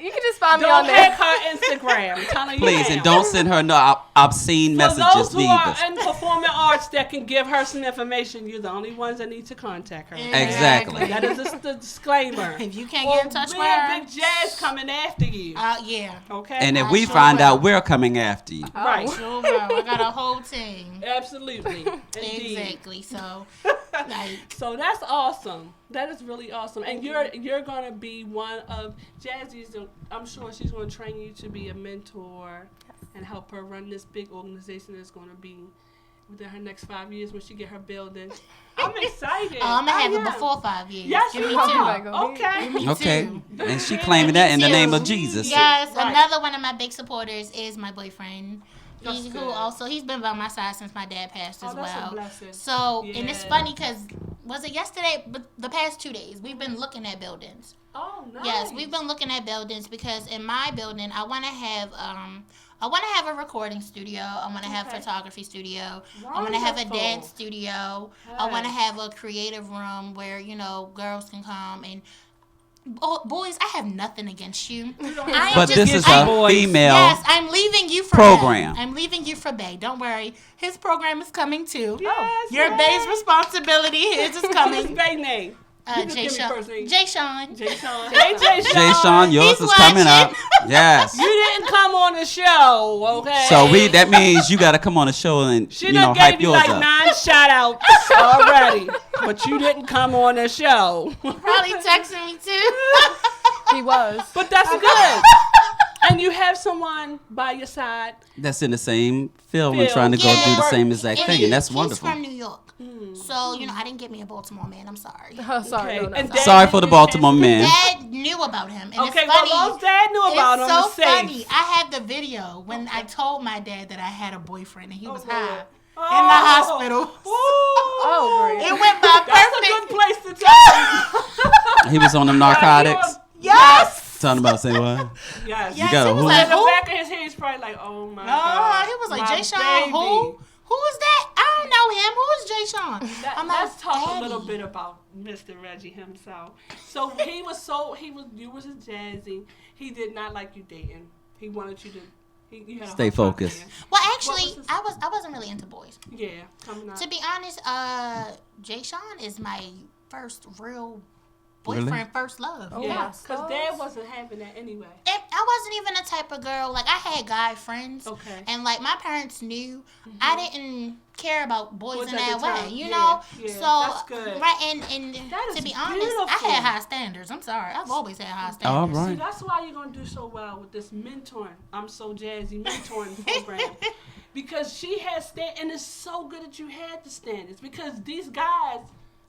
you can just find me Don't on there. hack her Instagram. Tell her you Please, and now. don't send her no obscene For messages those who are either. in performing arts that can give her some information, you're the only ones that need to contact her. Exactly. That is the disclaimer. If you can't get in touch with her, Big Jazz coming after you. yeah. Okay. And if I we sure find will. out we're coming after you. Right. Sure, bro. I got a whole team. Absolutely. Indeed. Exactly. So, like, So that's awesome. That is really awesome. And you're gonna be one of Jazzy's. I'm sure she's gonna train you to be a mentor and help her run this big organization that's gonna be within her next 5 years when she get her building. I'm excited. I'm gonna have it am. before 5 years. Yes, Give you me are. two. Okay. Me Okay. too. And she claiming that in the name of Jesus. Yes, Right. another one of my big supporters is my boyfriend. That's He's good. been by my side since my dad passed as Oh, that's a well. blessing. So, and it's Yeah. funny because was it yesterday? But the past 2 days we've been looking at buildings. Oh, nice. Yes, we've been looking at buildings because in my building I want to have a recording studio. I want to have Okay. photography studio. I want to have a Wonderful. dance studio. I want to Yes. have a creative room where girls can come and. Boys, I have nothing against you. I am But just- this is I'm- a female. Yes, I'm leaving you for program. Bay. I'm leaving you for Bay. Don't worry. His program is coming too. Yes, Your yes. Bay's responsibility. His is What's coming. his baby name? You just Jay give me first Sean. name. Jay Sean. Jay Sean. Hey, Jay Sean. Jay Sean, yours He's is coming up. watching. Yes. You didn't come on the show, okay? So that means you got to come on the show and She done hype gave you yours like up. 9 shout outs already, but you didn't come on the show. Probably texting me too. He was. But that's good. And you have someone by your side. That's in the same field and Field. trying to go Yeah. do the same exact thing, and that's He's wonderful. from New York. So, I didn't get me a Baltimore man. I'm sorry. Sorry. Okay. No, And no, Dad Sorry for the didn't Baltimore have- man. Dad knew about him. And Okay, it's funny. well, those dad knew about him. It's so It's safe. funny. I had the video when I told my dad that I had a boyfriend and he was high Lord. in the hospital. Oh, great. It went by That's a perfect. good place to tell. He was on them narcotics. Yes. Talking about say what? Yes. Yes, got a he was who? like, In the who? back of his head, he's probably like, oh my No, God. he was like, my Jay Sean, baby. who? Who is that? I don't know him. Who is Jay Sean? I'm like, Let's talk Daddy. a little bit about Mr. Reggie himself. So you was a Jazzy. He did not like you dating. He wanted you to. You had a Stay hard time focused. dating. Well, What actually, was his- I wasn't really into boys. Yeah, coming out. To be honest, Jay Sean is my first real Really? boyfriend, first love. Yeah, because Dad wasn't having that anyway. And I wasn't even the type of girl, like, I had guy friends. Okay. And, like, my parents knew I didn't care about boys Was in at that the way, time. you Yeah, know? yeah, So, that's good. right, and That to is be honest, I beautiful. had high standards. I'm sorry. I've always had high All standards. See, right. that's why you're gonna do so well with this mentoring. I'm so jazzy mentoring program because she has and it's so good that you had the standards because these guys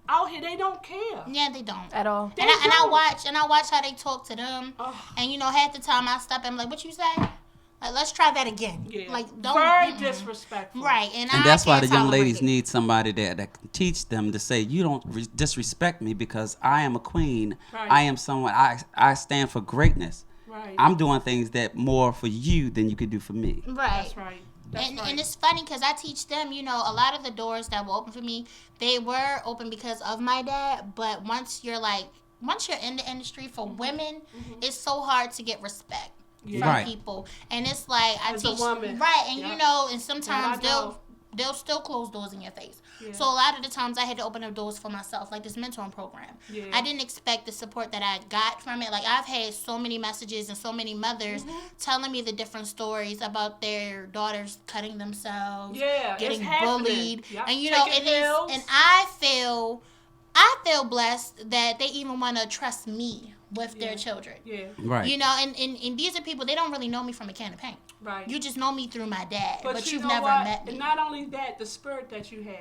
out here they don't care. Yeah, they don't. At all. And I watch how they talk to them. Ugh. And, half the time I stop and I'm like, what you say? Like, let's try that again. Yeah, Like, don't. very mm-mm. disrespectful. Right. And that's why can't the young tolerate ladies it. need somebody that can teach them to say, you don't disrespect me because I am a queen. Right. I am someone, I stand for greatness. Right. I'm doing things that more for you than you could do for me. Right. That's right. That's right. And it's funny because I teach them, you know, a lot of the doors that were open for me, they were open because of my dad. But once you're in the industry for women, it's so hard to get respect from Right. people. And it's like I As teach a woman. right, and Yep. you know, and sometimes And I know. they'll still close doors in your face. Yeah. So a lot of the times I had to open up doors for myself, like this mentoring program. Yeah. I didn't expect the support that I got from it. Like I've had so many messages and so many mothers telling me the different stories about their daughters cutting themselves, Yeah, getting it's happening. bullied, Yep. and you know Taking it is. pills. And I feel blessed that they even want to trust me with their children. Yeah. Right. You know, and these are people, they don't really know me from a can of paint. Right. You just know me through my dad, but you you've know never what? met me. And not only that, the spirit that you have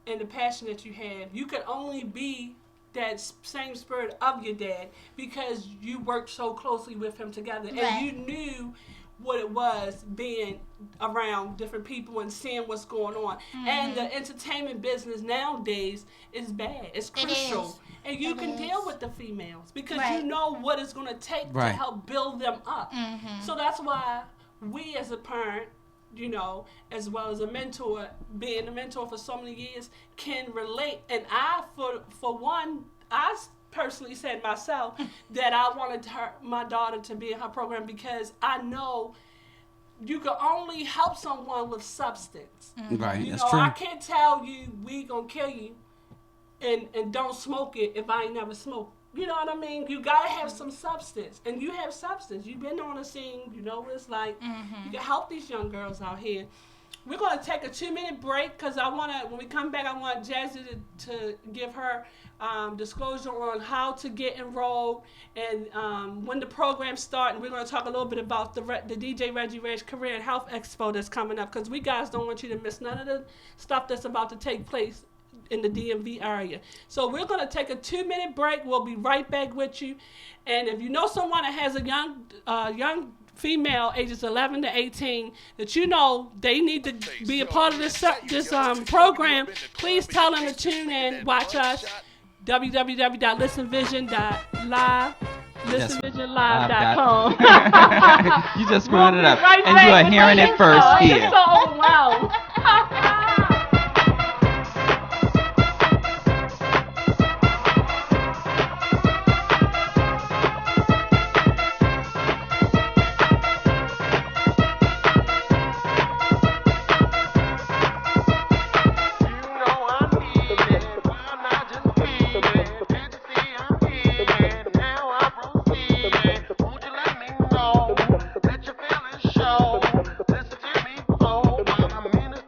and the passion that you have, you could only be that same spirit of your dad because you worked so closely with him together. Right. And you knew what it was being around different people and seeing what's going on. And the entertainment business nowadays is bad. It's crucial. is. And you It can is. deal with the females because Right. you know what it's going to take to Right. help build them up. So that's why we as a parent, you know, as well as a mentor, being a mentor for so many years, can relate. And I, for one, I personally said myself that I wanted my daughter to be in her program because I know you can only help someone with substance. Right. You That's know, true. I can't tell you we gonna kill you and don't smoke it if I ain't never smoked. You know what I mean? You gotta have some substance, and you have substance. You've been on the scene. You know what it's like. You can help these young girls out here. We're gonna take a 2-minute break because when we come back, I want Jazzy to give her disclosure on how to get enrolled and when the program starts. And we're gonna talk a little bit about the DJ Reggie Reg Career and Health Expo that's coming up because we guys don't want you to miss none of the stuff that's about to take place in the DMV area. So we're going to take a 2-minute break. We'll be right back with you. And if you know someone that has a young female ages 11 to 18 that you know they need to be a part of this program, please tell them to tune in, watch us, www.listenvision.live. ListenVisionLive.com. You just screwed it up. Right And you are back. hearing it first I'm here. just so overwhelmed. Listen to me, oh, I'm a minister.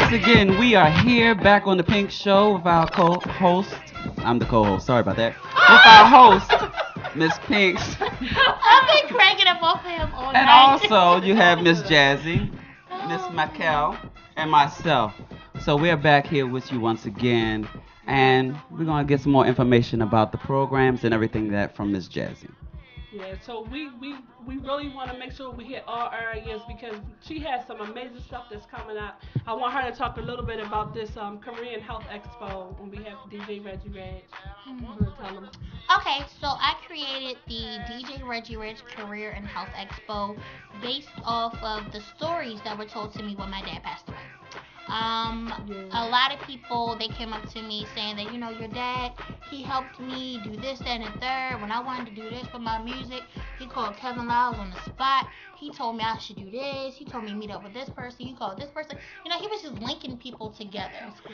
once again, we are here back on the Pink Show with our co-host. I'm the co-host. Sorry about that. With our host, Miss Pinks. I've been cracking up off him all And night. also, you have Miss Jazzy, Miss Mikel, and myself. So we're back here with you once again, and we're gonna get some more information about the programs and everything that from Miss Jazzy. Yeah, so we really want to make sure we hit all areas because she has some amazing stuff that's coming out. I want her to talk a little bit about this Korean Health Expo when we have DJ Reggie Reg. Tell them. Okay, so I created the DJ Reggie Rich Career and Health Expo based off of the stories that were told to me when my dad passed away. A lot of people, they came up to me saying that, you know, your dad, he helped me do this, that, and the third. When I wanted to do this for my music, he called Kevin Lyles on the spot. He told me I should do this. He told me to meet up with this person. He called this person. You know, he was just linking people together.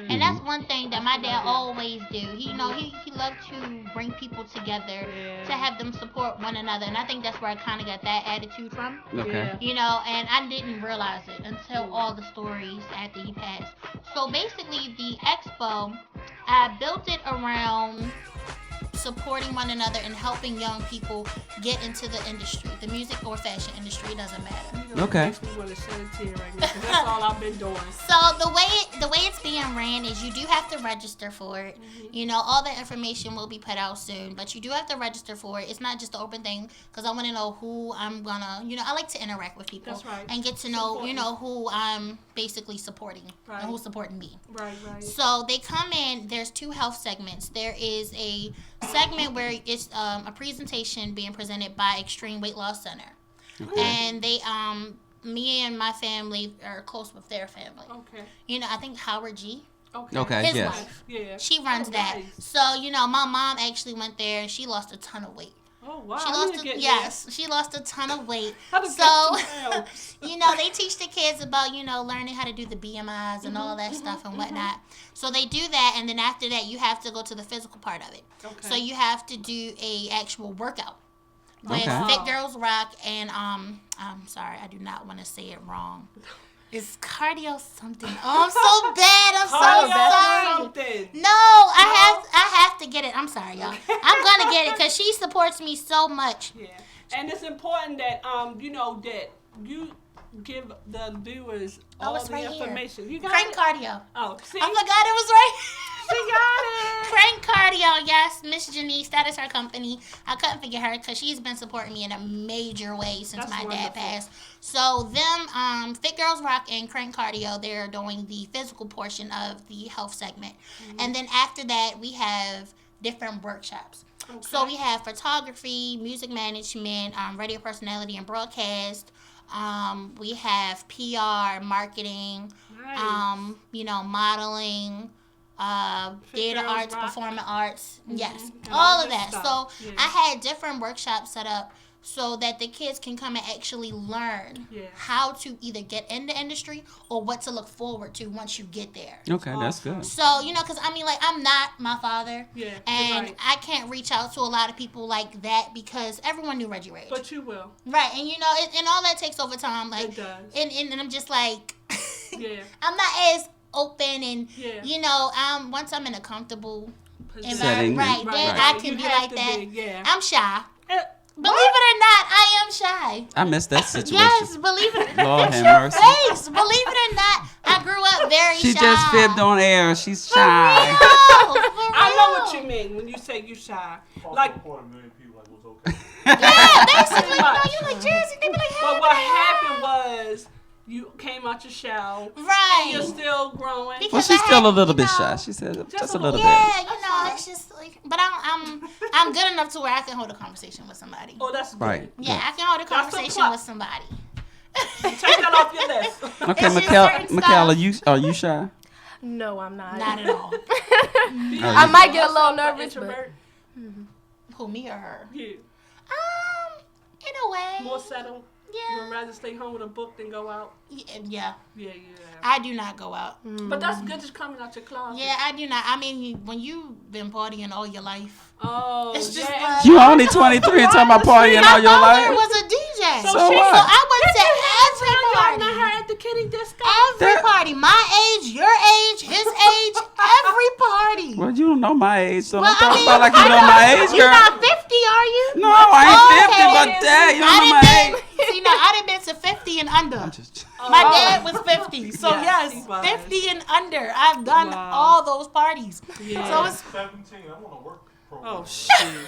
And that's one thing that my dad always do. He loved to bring people together to have them support one another. And I think that's where I kind of got that attitude from. Okay. You know, and I didn't realize it until all the stories after he passed. So basically, the expo, I built it around supporting one another and helping young people get into the industry, the music or fashion industry, it doesn't matter. Okay. Makes me want to shed a tear right now 'cause that's all I've been doing. So the way it's being ran is you do have to register for it. You know, all the information will be put out soon, but you do have to register for it. It's not just an open thing because I want to know who I'm gonna, you know, I like to interact with people. That's right. And get to know, you know, who I'm basically supporting and who's supporting me. Right. So they come in, there's 2 health segments. There is a segment where it's a presentation being presented by Extreme Weight Loss Center. Okay. And they, me and my family are close with their family. Okay. You know, I think Howard G. Okay, His yes. wife. Yeah. She runs that. Nice. So, you know, my mom actually went there and she lost a ton of weight. Oh wow. She I lost need to a, get yes, she lost a ton of weight. How to So, get some pounds. you know, they teach the kids about, you know, learning how to do the BMIs and all that stuff and whatnot. So they do that, and then after that, you have to go to the physical part of it. Okay. So you have to do a actual workout with Okay. Fit Girls Rock and I'm sorry, I do not want to say it wrong. It's cardio something. Oh, I'm so bad. I'm so sorry. Something. No, I have to get it. I'm sorry, y'all. I'm gonna get it because she supports me so much. Yeah, and it's important that you know that you give the viewers all it's the right here. information. You got Crank it? cardio. Oh, see, I forgot it was right. she got it. Crank cardio, yes, Miss Janice. That is her company. I couldn't forget her because she's been supporting me in a major way since That's my dad wonderful. passed. So them, Fit Girls Rock and Crank Cardio, they're doing the physical portion of the health segment, and then after that we have different workshops. So we have photography, music management, radio personality and broadcast. We have PR, marketing, Nice. you know, modeling, theater Girls arts, Rock. performing arts. Yes, And all all of that that. stuff. So Yeah. I had different workshops set up so that the kids can come and actually learn how to either get in the industry or what to look forward to once you get there. Okay, that's good. So, you know, because I mean, like, I'm not my father. Yeah, you're And right. I can't reach out to a lot of people like that because everyone knew Reggie Rage. But you will. Right. And, you know, and all that takes over time. Like, It does. And I'm just like, Yeah. I'm not as open and, Yeah. you know, once I'm in a comfortable Setting, environment, right, then right. I can You be have like to that. be, yeah. I'm shy. Believe Believe it or not, I am shy. I missed that situation. Yes, believe it or not. Lord Fix have your mercy. face. Believe it or not, I grew up very She shy. just fibbed on air. She's For shy. real, for I know real. what you mean when you say you shy. Like, Yeah, basically, you know, much. you like Jersey, they be like, hey, but what man. happened was you came out your shell. Right. And you're still growing. Because Well, she's I still had, a little you bit know, shy. She said just a little bit. Yeah, you know, it's just like, but I'm good enough to where I can hold a conversation with somebody. Oh, that's good. Right. Yeah, I can hold a That's a conversation plus. with somebody. Take that off your list. Okay, It's just Mikel, certain Mikel, stuff. are you shy? No, I'm not. Not at all. I might get a little nervous, but Introvert. Who, me or her? Yeah. In a way. More settled. Yeah. Would rather stay home with a book than go out. Yeah. Yeah. I do not go out. But that's good just coming out your closet. Yeah, I do not. I mean, when you've been partying all your life. Oh, It's just yeah. like- You only 23 and talking about partying all your My mother life. was a DJ. So what? I went to every Y'all party. met her at the kitty disco? Every party, my age, your age, his age, every party. Well, you don't know my age, so Well, don't talk I mean, about like you know my age, You're girl. not 50, are you? No, I ain't 50, Okay. but dang, you don't know my age. See, no, I done been to 50 and under. I'm just. My dad was 50, so Yes, yes, he was. 50 and under. I've done Wow. all those parties. Yeah. So it's 17. I want to work program. Oh shoot!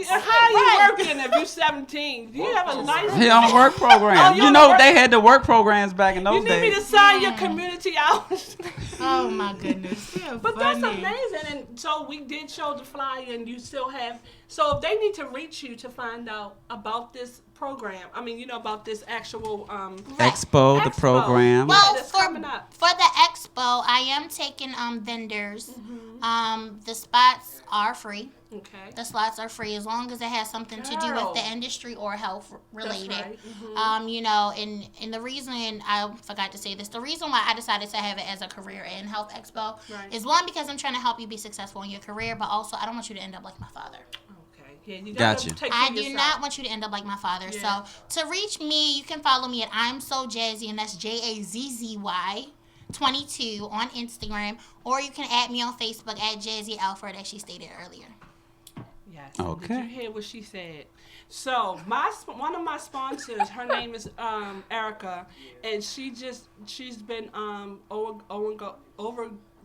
How you working if you're 17? Do you have a nice? He on a work program. Oh, you you on know a work- they had the work programs back in You those need me to days. sign your community hours. oh my goodness. But that's amazing. And so we did show the flyer, and you still have. So if they need to reach you to find out about this program, I mean, about this actual Expo, the Expo. program. Well, that's for coming up. the expo, I am taking vendors. The spots are free. Okay. The slots are free as long as it has something to do Girl. with the industry or health related. right. And the reason I forgot to say this, the reason why I decided to have it as a career and health expo Right. is one, because I'm trying to help you be successful in your career, but also I don't want you to end up like my father. Okay. Yeah, you Got gotta you. take care I of do yourself. not want you to end up like my father. Yeah. So to reach me, you can follow me at I'm So Jazzy, and that's JAZZY 22 on Instagram, or you can add me on Facebook at Jazzy Alfred, as she stated earlier. Yes. Okay. Did you hear what she said? So one of my sponsors, her name is Erica, and she's been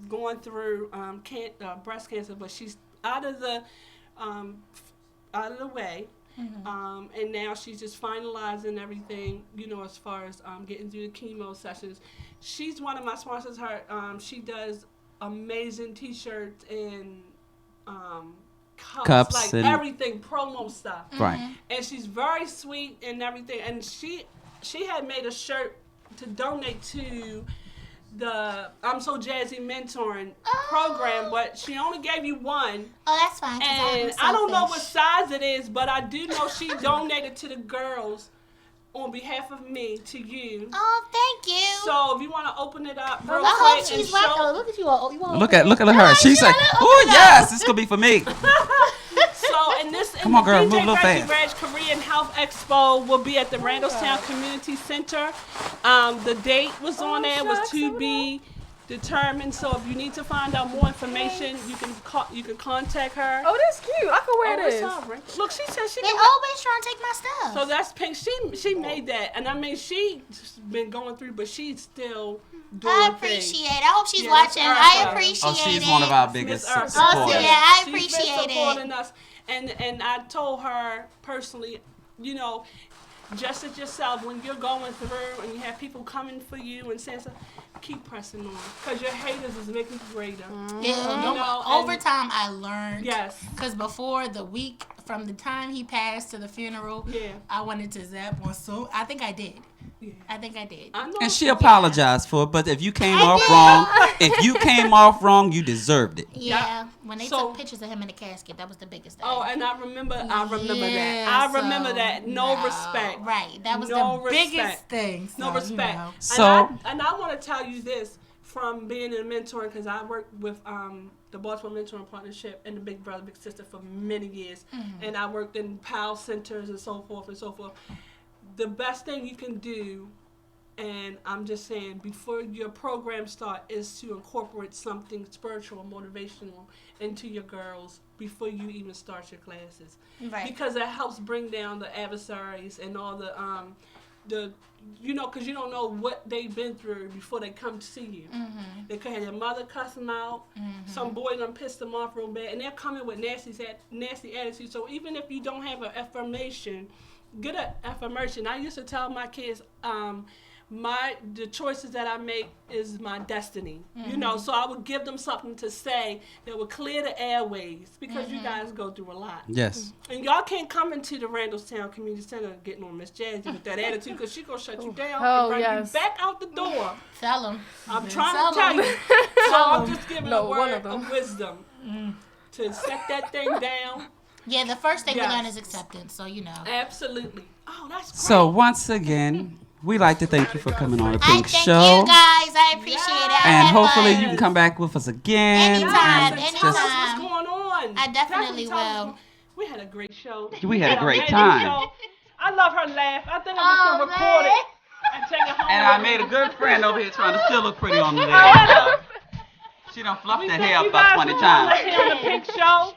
going through breast cancer, but she's out of the way. And now she's just finalizing everything, as far as getting through the chemo sessions. She's one of my sponsors. She does amazing T-shirts and cups, like and- everything, promo stuff. Right. And she's very sweet and everything. And she had made a shirt to donate to the I'm So Jazzy mentoring program, but she only gave you one. Oh, that's fine. 'Cause And I'm I don't know what selfish. size it is, but I do know she donated to the girls on behalf of me to you. Oh, thank you. So if you want to open it up real I hope quick and she's right. Oh, show. look at you all. You Look at her. She's like, oh yes, this gonna be for me. So and this Come on, girl, DJ move a little Reggie fast. Reg Korean Health Expo will be at the Randallstown Community Center. The date was on there, was to be determined. So if you need to find out more information, you can contact her. Oh, that's cute. I could wear Oh, this. it's all right. Look, she said she They can. always trying to take my stuff. So that's Pink. She made that, and I mean she's been going through, but she's still doing I things. appreciate it. I hope she's Yeah, that's watching. Erica. I appreciate Oh, it. she's one of our biggest Miss Erica. Oh, supporters. so yeah, I She's appreciate been supporting it. us, and I told her personally, just as yourself, when you're going through and you have people coming for you and saying something, keep pressing on, because your haters is making you greater. Over time, I learned. Yes. Because before the week, from the time he passed to the funeral, Yeah. I wanted to zap on. So I think I did. Yeah. I think I did. I know. And she apologized for it, but if you came off wrong, you deserved it. Yeah. When they So- took pictures of him in the casket, that was the biggest thing. Oh, and I remember that. Yeah, I remember so, that. No respect. Right. That was No the biggest respect. thing. No So, respect. you know. So- and I want to tell you this from being a mentor, because I worked with the Baltimore Mentoring Partnership and the Big Brother Big Sister for many years, and I worked in PAL centers and so forth and so forth. The best thing you can do, and I'm just saying, before your program start, is to incorporate something spiritual, motivational into your girls before you even start your classes, Right. because it helps bring down the adversaries and all the because you don't know what they've been through before they come to see you. They could have their mother cuss them out. Some boy done pissed them off real bad, and they're coming with nasty attitude. So even if you don't have an affirmation, get an affirmation. I used to tell my kids, the choices that I make is my destiny. So I would give them something to say that would clear the airways, because you guys go through a lot. Yes. And y'all can't come into the Randallstown Community Center getting on Miss Jazzy with that attitude, because she gonna shut you down Oh, and run yes. you back out the door. Tell them. I'm trying to tell you. So I'm just giving No, a one word of them. of wisdom to set that thing down. Yeah, the first thing Yes. we learn is acceptance. So, you know. Absolutely. Oh, that's great. So once again, we like to thank you for coming on the I Pink thank Show. you guys. I appreciate it. I And had hopefully fun. you can come back with us again. Anytime, And Tell us just- what's going on. I definitely Tell us. will. We had a great show. We had a great amazing time. show. I love her laugh. I think I'm just going to record it and take it home. And I made a good friend over here trying to still look pretty on the day. She done fluffed her hair about 20 times. Here on the Pink Show.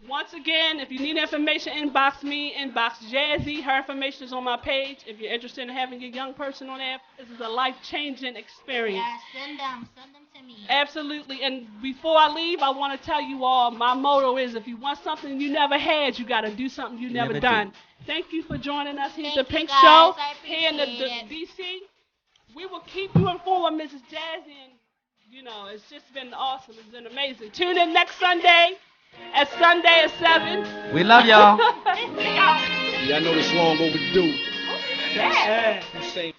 Once again, if you need information, inbox me, inbox Jazzy. Her information is on my page. If you're interested in having a young person on there, this is a life-changing experience. Yeah, send them to me. Absolutely. And before I leave, I want to tell you all, my motto is if you want something you never had, you got to do something you never done. Thank you for joining us here at the Pink Show, here in the DC. We will keep you informed, Mrs. Jazzy, and you know, it's just been awesome. It's been amazing. Tune in next Sunday at 7. We love y'all. Yeah, I know this long overdue. Yeah. Say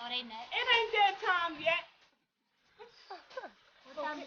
Oh, they next. It ain't that time yet. What time?